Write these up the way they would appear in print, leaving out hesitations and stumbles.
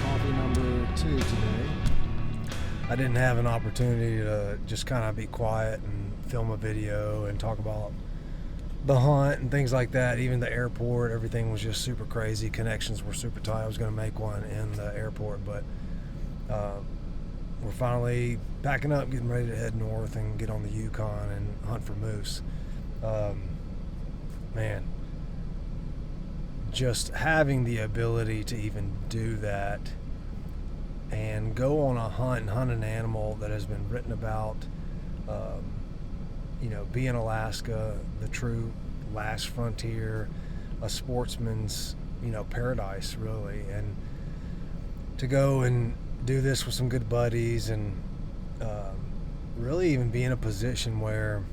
coffee number 2 today. I didn't have an opportunity to just kind of be quiet and film a video and talk about the hunt and things like that. Even the airport, everything was just super crazy. Connections were super tight. I was going to make one in the airport, but we're finally packing up, getting ready to head north and get on the Yukon and hunt for moose. Man, just having the ability to even do that and go on a hunt and hunt an animal that has been written about, be in Alaska, the true last frontier, a sportsman's, paradise, really. And to go and do this with some good buddies and really even be in a position where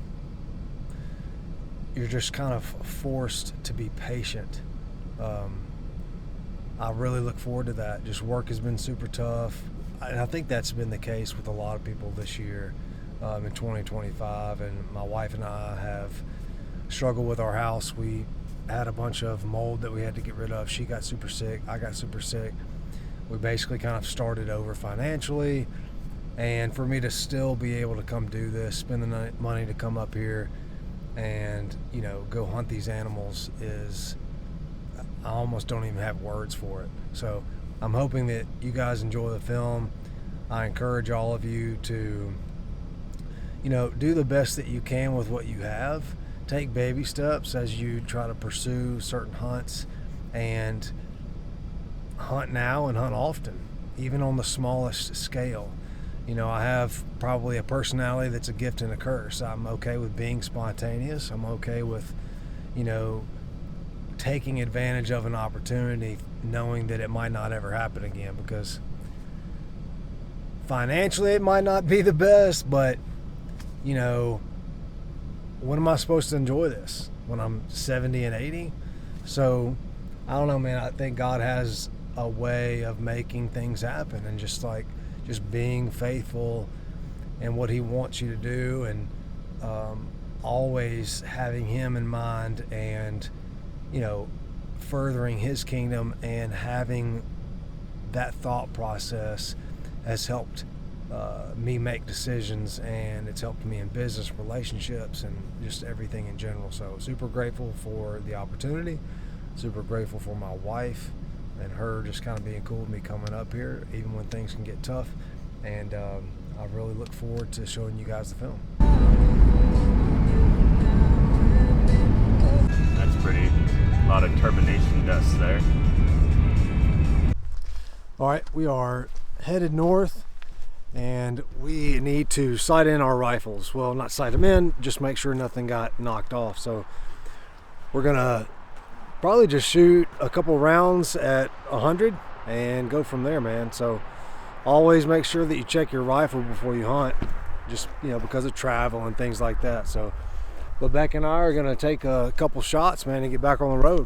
you're just kind of forced to be patient. I really look forward to that. Just work has been super tough, and I think that's been the case with a lot of people this year in 2025. And my wife and I have struggled with our house. We had a bunch of mold that we had to get rid of. She got super sick. I got super sick. We basically kind of started over financially, and for me to still be able to come do this, spend the money to come up here and go hunt these animals is, I almost don't even have words for it. So I'm hoping that you guys enjoy the film. I encourage all of you to do the best that you can with what you have. Take baby steps as you try to pursue certain hunts, and hunt now and hunt often, even on the smallest scale. I have probably a personality that's a gift and a curse. I'm okay with being spontaneous. I'm okay with taking advantage of an opportunity, knowing that it might not ever happen again, because financially it might not be the best, but when am I supposed to enjoy this? When I'm 70 and 80? So I don't know, man. I think God has a way of making things happen, and just being faithful in what he wants you to do, and always having him in mind, and furthering his kingdom, and having that thought process has helped me make decisions, and it's helped me in business, relationships, and just everything in general. So super grateful for the opportunity, super grateful for my wife and her just kind of being cool with me coming up here, even when things can get tough. And I really look forward to showing you guys the film. That's pretty. A lot of termination dust there. All right, we are headed north, and we need to sight in our rifles. Well, not sight them in, just make sure nothing got knocked off. So we're gonna probably just shoot a couple rounds at 100 and go from there, man. So always make sure that you check your rifle before you hunt, just because of travel and things like that. So Beck and I are gonna take a couple shots, man, and get back on the road.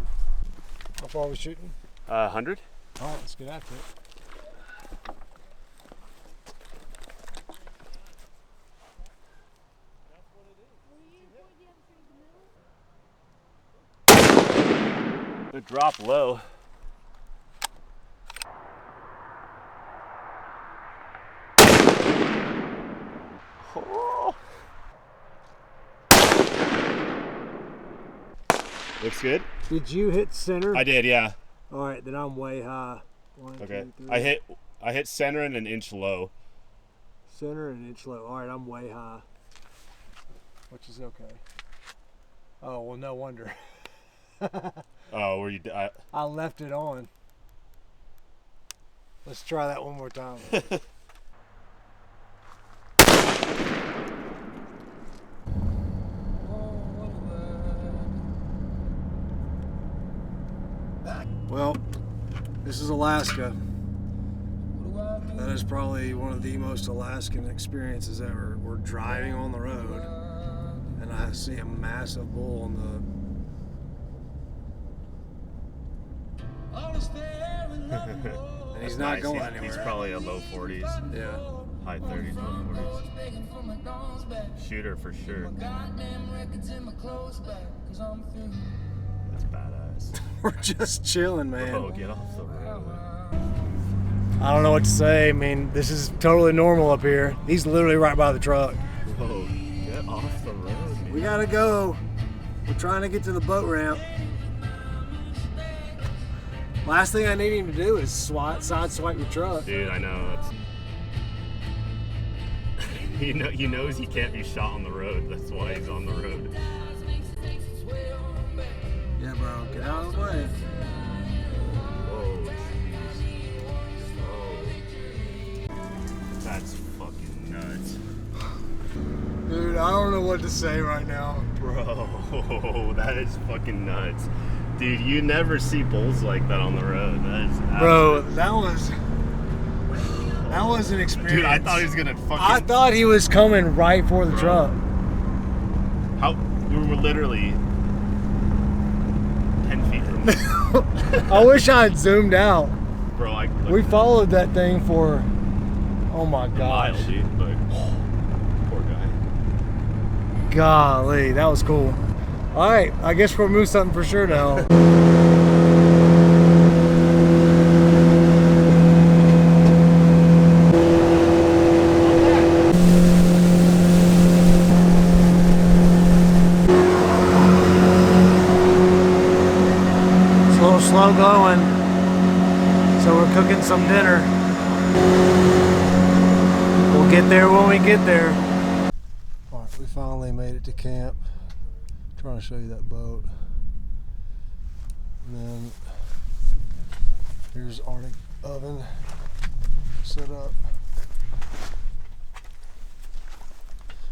How far are we shooting? 100. All right, let's get after it. The drop low. Oh. Looks good. Did you hit center? I did, yeah. All right, then I'm way high. One, Okay. 2, 3. I hit center and an inch low. Center and inch low. All right, I'm way high, which is okay. Oh well, no wonder. Oh, were you? I left it on. Let's try that one more time. Well, this is Alaska. That is probably one of the most Alaskan experiences ever. We're driving on the road, and I see a massive bull on the and he's not nice. going anywhere. He's probably a low 40s. Yeah. High 30s, low 40s. Shooter for sure. That's badass. We're just chilling, man. Bro, get off the road. I don't know what to say. I mean, this is totally normal up here. He's literally right by the truck. Whoa, get off the road, man. We gotta go. We're trying to get to the boat ramp. Last thing I need him to do is side swipe your truck. Dude, I know. That's... he knows he can't be shot on the road. That's why he's on the road. Yeah, bro. Get out of the way. Whoa, jeez. Whoa. That's fucking nuts. Dude, I don't know what to say right now. Bro, that is fucking nuts. Dude, you never see bulls like that on the road. That is Bro, that was an experience. Dude, I thought he was gonna fucking... I thought he was coming right for the truck. We were literally 10 feet from him. I wish I had zoomed out. Bro, we followed that thing for, oh my gosh. Mile, dude, but poor guy. Golly, that was cool. All right, I guess we'll move something for sure now. It's a little slow going, so we're cooking some dinner. We'll get there when we get there. All right, we finally made it to camp. Trying to show you that boat. And then here's Arctic oven set up.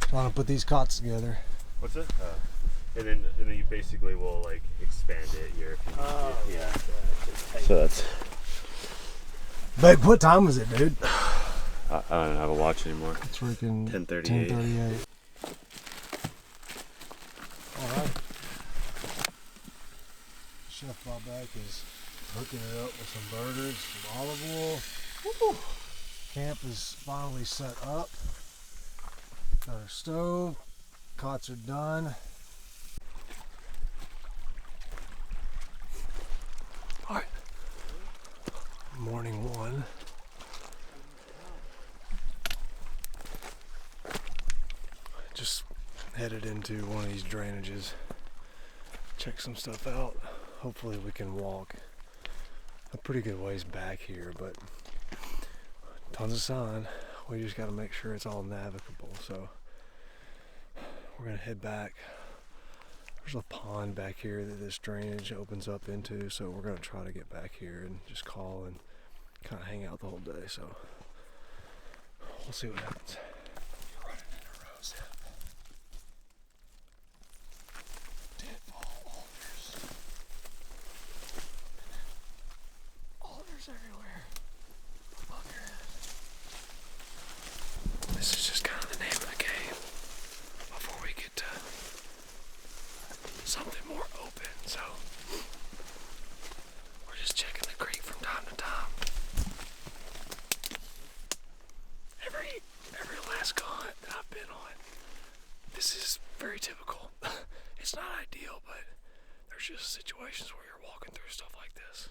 Trying to put these cots together. What's it? And then you basically will like expand it here. Yeah. So that's. Babe, what time is it, dude? I don't have a watch anymore. It's freaking 10:38. 10:38. Alright. Chef Bobak is hooking it up with some burgers, some olive oil. Woo! Camp is finally set up. Got our stove. Cots are done. Alright. Morning one. Just headed into one of these drainages, check some stuff out. Hopefully we can walk a pretty good ways back here, but tons of sign. We just got to make sure it's all navigable. So we're gonna head back. There's a pond back here that this drainage opens up into, so we're gonna try to get back here and just call and kind of hang out the whole day. So we'll see what happens. You're running into Rose. Everywhere above your head. This is just kind of the name of the game before we get to something more open. So we're just checking the creek from time to time. Every last hunt that I've been on, this is very typical. It's not ideal, but there's just situations where you're walking through stuff like this.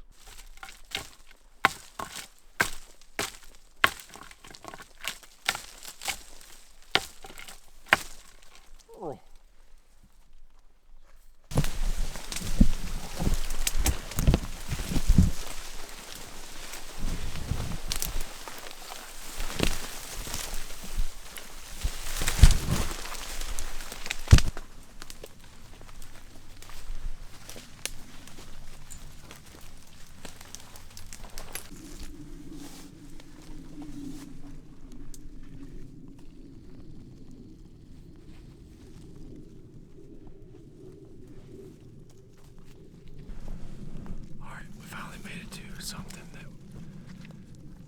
Something that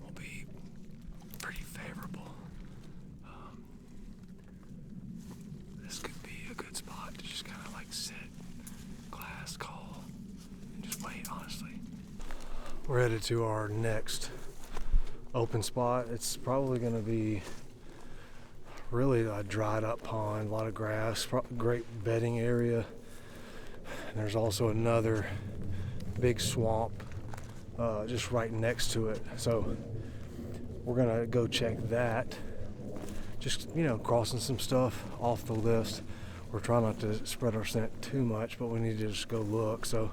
will be pretty favorable. This could be a good spot to just kind of like sit, glass, call, and just wait, honestly. We're headed to our next open spot. It's probably going to be really a dried up pond, a lot of grass, great bedding area. And there's also another big swamp just right next to it. So we're gonna go check that. Just, you know, crossing some stuff off the list. We're trying not to spread our scent too much, but we need to just go look. So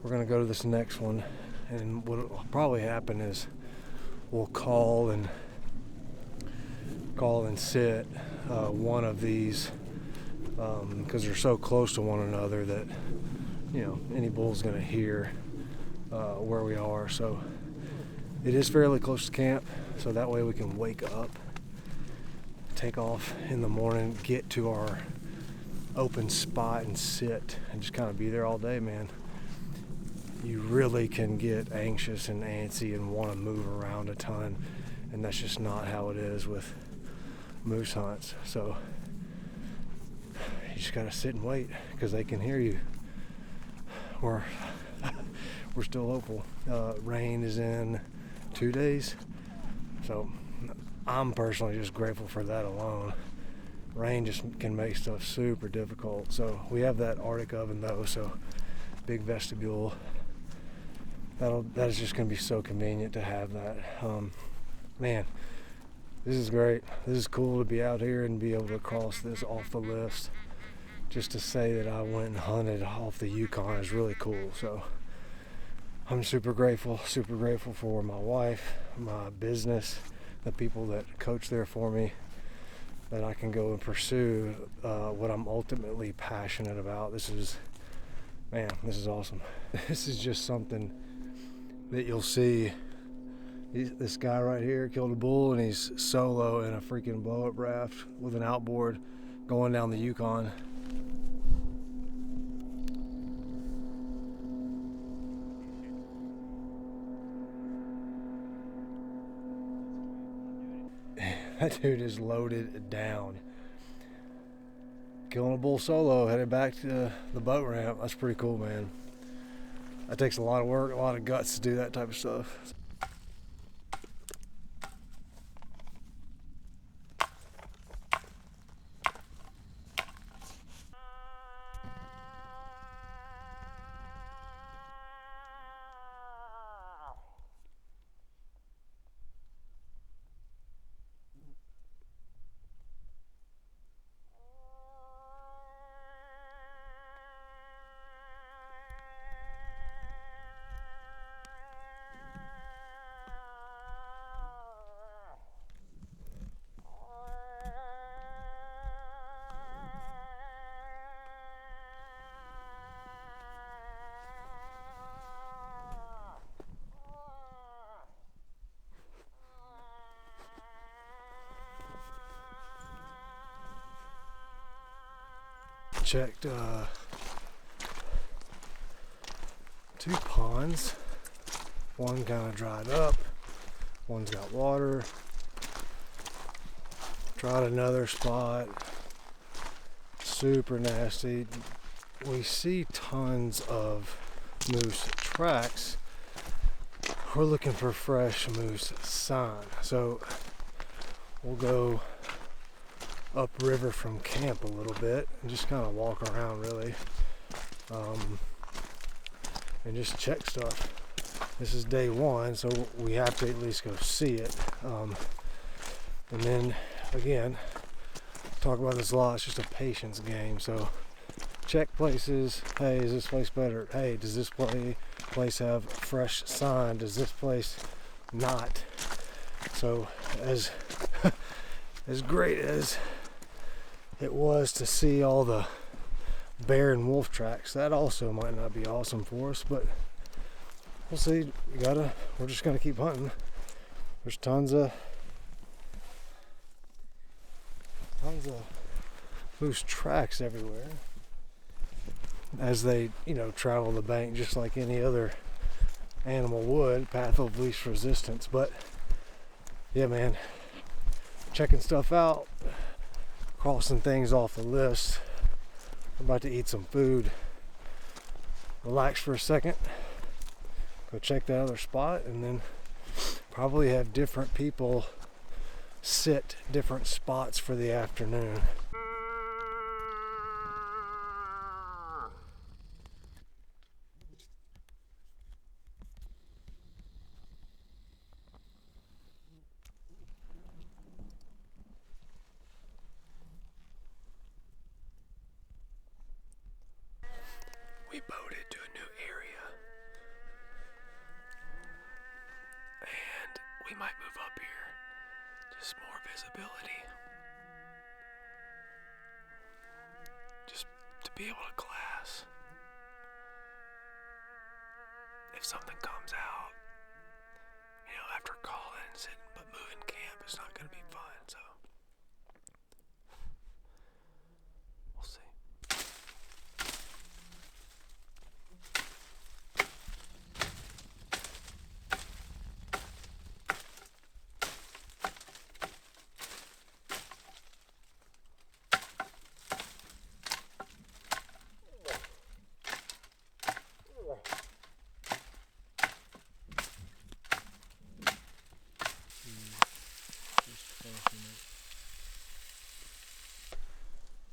we're gonna go to this next one, and what'll probably happen is we'll call and sit one of these because they're so close to one another that, you know, any bull's gonna hear where we are. So it is fairly close to camp, so that way we can wake up, take off in the morning, get to our open spot and sit and just kind of be there all day, man. You really can get anxious and antsy and want to move around a ton, and that's just not how it is with moose hunts. So you just gotta sit and wait because they can hear you. We're still hopeful. Rain is in 2 days, so I'm personally just grateful for that alone. Rain just can make stuff super difficult. So we have that Arctic oven though, so big vestibule. That is just gonna be so convenient to have that. Man, this is great. This is cool to be out here and be able to cross this off the list. Just to say that I went and hunted off the Yukon is really cool. So I'm super grateful for my wife, my business, the people that coach there for me, that I can go and pursue what I'm ultimately passionate about. This is awesome. This is just something that you'll see. This guy right here killed a bull, and he's solo in a freaking blow-up raft with an outboard going down the Yukon. That dude is loaded down. Killing a bull solo, headed back to the boat ramp. That's pretty cool, man. That takes a lot of work, a lot of guts to do that type of stuff. Checked 2 ponds. One kind of dried up, one's got water. Tried another spot, super nasty. We see tons of moose tracks. We're looking for fresh moose sign, so we'll go upriver from camp a little bit and just kind of walk around really, and just check stuff. This is day 1, so we have to at least go see it, and then again, talk about this a lot, it's just a patience game. So check places. Hey, is this place better? Hey, does this place have fresh sign? Does this place not? So as as great as it was to see all the bear and wolf tracks, that also might not be awesome for us, but we'll see. We're just gonna keep hunting. There's tons of moose tracks everywhere as they, travel the bank just like any other animal would, path of least resistance. But yeah, man, checking stuff out, crossing things off the list. I'm about to eat some food, relax for a second, go check that other spot, and then probably have different people sit different spots for the afternoon. boated to a new area. And we might move up here. Just more visibility. Just to be able to glass. If something comes out, you know, after calling and sitting, but moving camp is not going to be fun, so we'll see.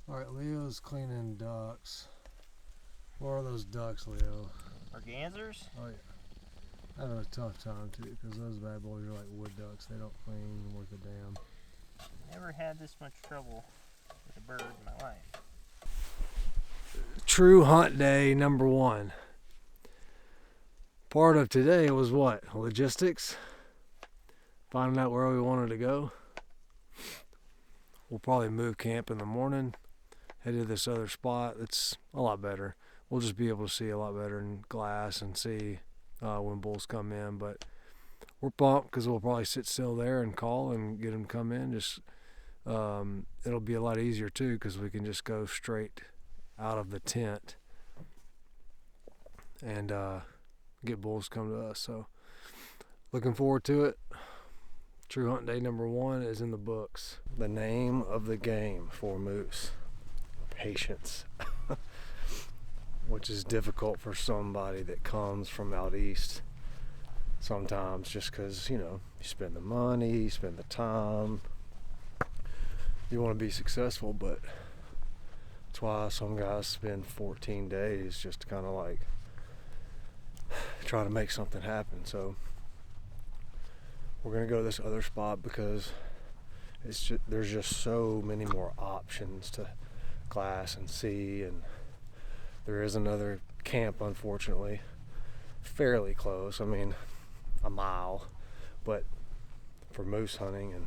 All right, Leo's cleaning ducks. What are those ducks, Leo? Organzers? Oh yeah. Having a tough time too, because those bad boys are like wood ducks. They don't clean worth a damn. Never had this much trouble with a bird in my life. True hunt day number 1. Part of today was what? Logistics. Finding out where we wanted to go. We'll probably move camp in the morning. Head to this other spot that's a lot better. We'll just be able to see a lot better in glass and see when bulls come in. But we're pumped because we'll probably sit still there and call and get them to come in. Just it'll be a lot easier too because we can just go straight out of the tent and get bulls to come to us. So looking forward to it. True hunt day number 1 is in the books. The name of the game for moose: patience. Which is difficult for somebody that comes from out east sometimes, just because, you know, you spend the money, you spend the time, you want to be successful. But that's why some guys spend 14 days just to kind of like try to make something happen. So we're gonna go to this other spot because there's just so many more options to glass and see, and there is another camp, unfortunately, fairly close. I mean, a mile, but for moose hunting and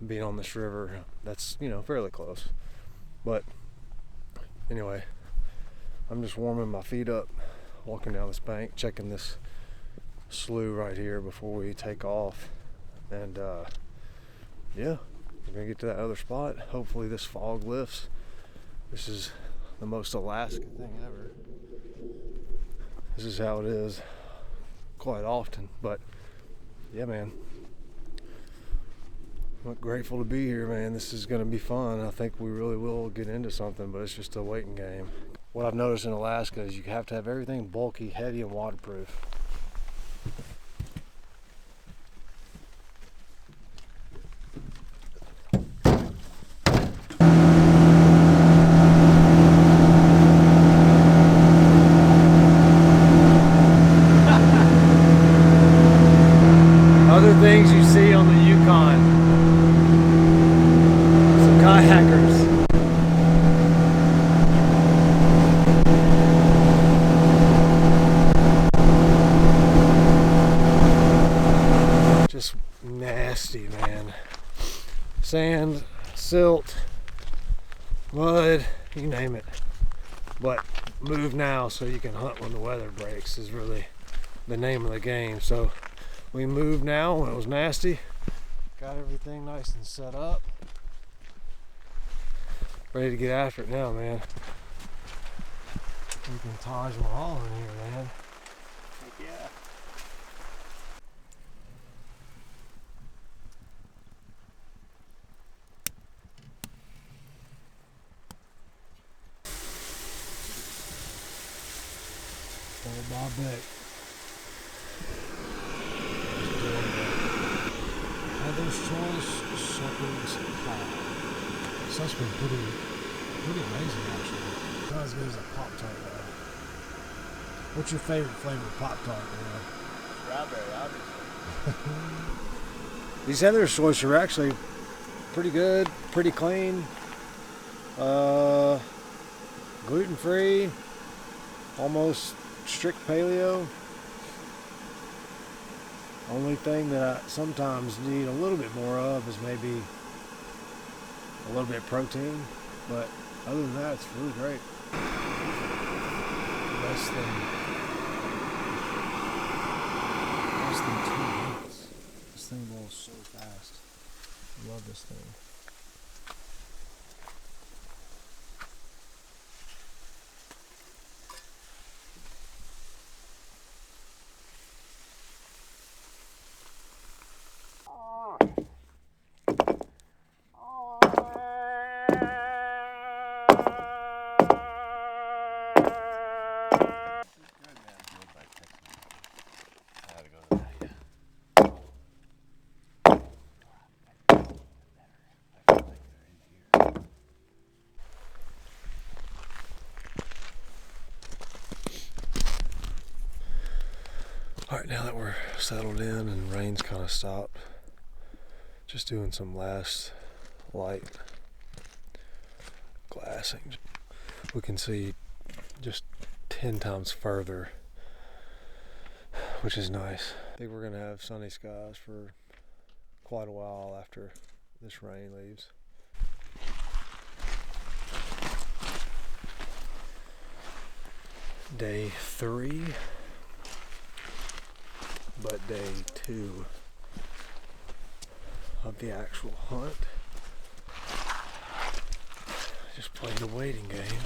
being on this river, that's, you know, fairly close. But anyway, I'm just warming my feet up, walking down this bank, checking this slough right here before we take off. And yeah, we're gonna get to that other spot. Hopefully this fog lifts. This is the most Alaska thing ever. This is how it is quite often. But yeah, man, I'm grateful to be here, man. This is gonna be fun. I think we really will get into something, but it's just a waiting game. What I've noticed in Alaska is you have to have everything bulky, heavy, and waterproof. Other things you see on the Yukon. Some kayakers. Just nasty, man. Sand, silt, mud, you name it. But move now so you can hunt when the weather breaks is really the name of the game. So we moved now when it was nasty. Got everything nice and set up. Ready to get after it now, man. We can Taj Mahal in here, man. Heck yeah. Old Bob Beck. Heather's Choice Shepherd's Pie. So that's been pretty amazing, actually. Not as good as a Pop-Tart, though. What's your favorite flavor of Pop-Tart, Strawberry, obviously. These Heather's Choice are actually pretty good, pretty clean. gluten-free, almost strict paleo. Only thing that I sometimes need a little bit more of is maybe a little bit of protein, but other than that, it's really great. Less than 2 minutes. This thing rolls so fast. I love this thing. Alright, now that we're settled in and rain's kind of stopped, just doing some last light glassing. We can see just 10 times further, which is nice. I think we're going to have sunny skies for quite a while after this rain leaves. Day 3. But day 2 of the actual hunt. Just playing the waiting game.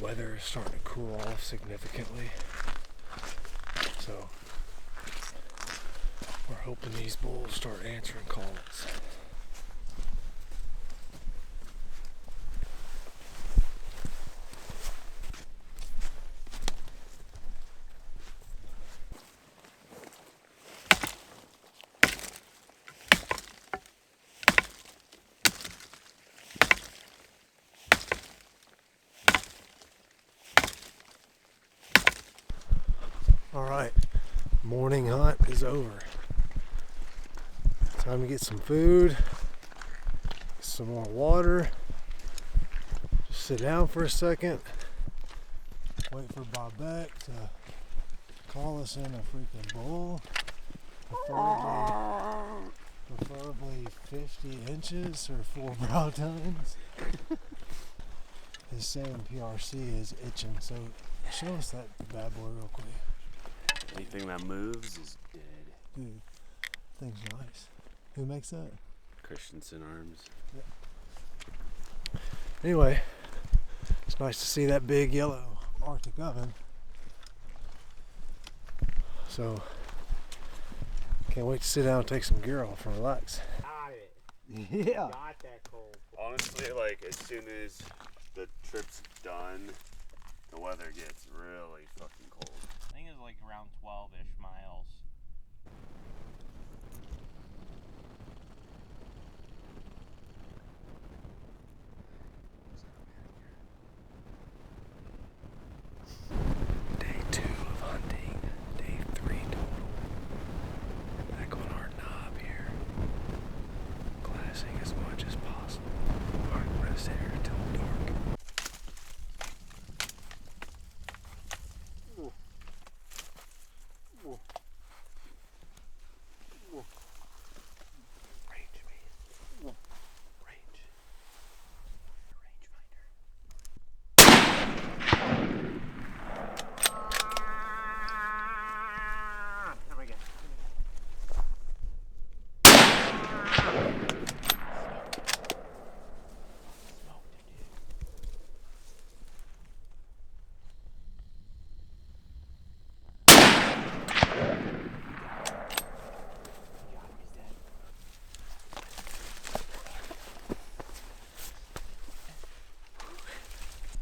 Weather is starting to cool off significantly. So we're hoping these bulls start answering calls. Alright, morning hunt is over. Time to get some food, some more water, just sit down for a second, wait for Bobette to call us in a freaking bull, preferably 50 inches or 4 brow tines. His saying PRC is itching, so show us that bad boy real quick. Anything that moves is dead. Dude, thing's nice. Who makes that? Christensen Arms. Yeah. Anyway, it's nice to see that big yellow Arctic oven. So, can't wait to sit down and take some gear off and relax. Got it. Yeah. Got that cold. Honestly, like as soon as the trip's done, the weather gets really fucking cold. I think it was like around 12-ish miles. Day 2 of hunting. Day 3 total. Back on our knob here. Glassing as much as possible. Alright, we're gonna sit here until dark. Range me. Range. Oh my god.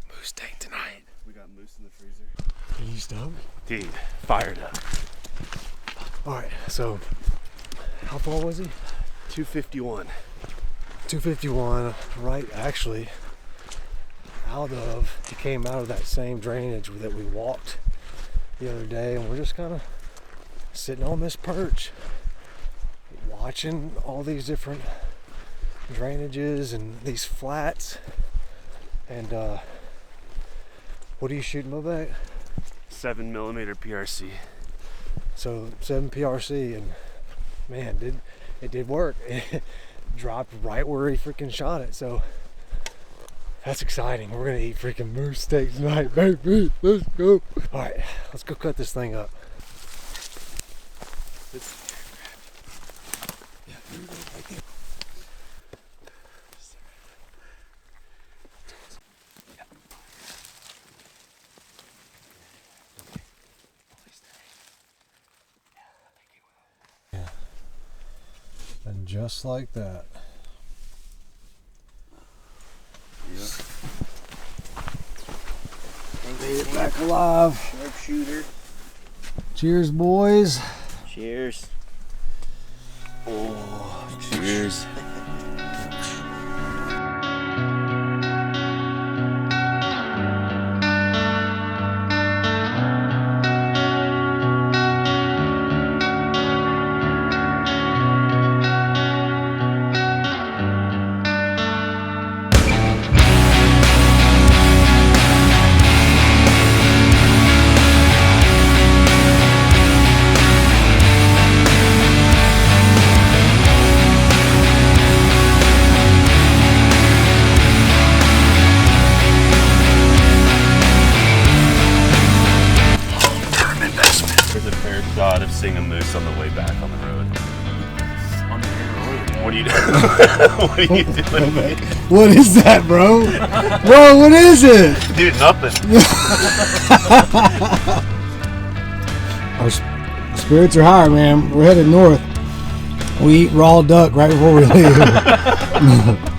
Moose tank tonight. We got moose in the freezer. Are you stoked? Dude, fired up. Alright, so how far was he? 251. 251, right, actually he came out of that same drainage that we walked the other day, and we're just kind of sitting on this perch watching all these different drainages and these flats, And what are you shooting, Mobac? 7mm PRC. So 7 PRC, and man, it did work. It dropped right where he freaking shot it. So that's exciting. We're gonna eat freaking moose steak tonight, baby. Let's go. All right, let's go cut this thing up. And just like that. Yeah. Made it back alive. Sharpshooter. Cheers, boys. Cheers. Oh, cheers. God of seeing a moose on the way back on the road. On the road. What are you doing? What are you doing? What is that, bro? Bro, what is it? Dude, nothing. Our spirits are higher, man. We're headed north. We eat raw duck right before we leave.